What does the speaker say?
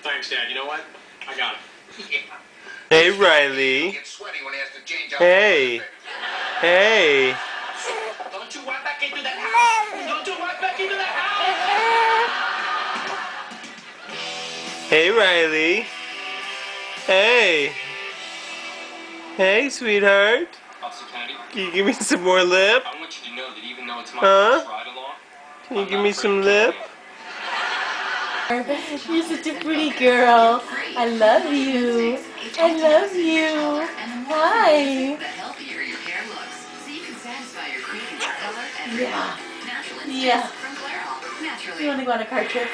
Thanks, Dad. You know what? I got it. Hey, Riley. Hey. Hey. Don't you walk back into that house! Don't you walk back into that house! Hey, Riley. Hey. Hey, sweetheart. Officer Kennedy, Can you give me some more lip? I want you to know that even though it's my Huh? first ride-along, Can you give me some lip? You're such a pretty girl. I love you. I love you. Hi. Yeah. Yeah. You want to go on a car trip?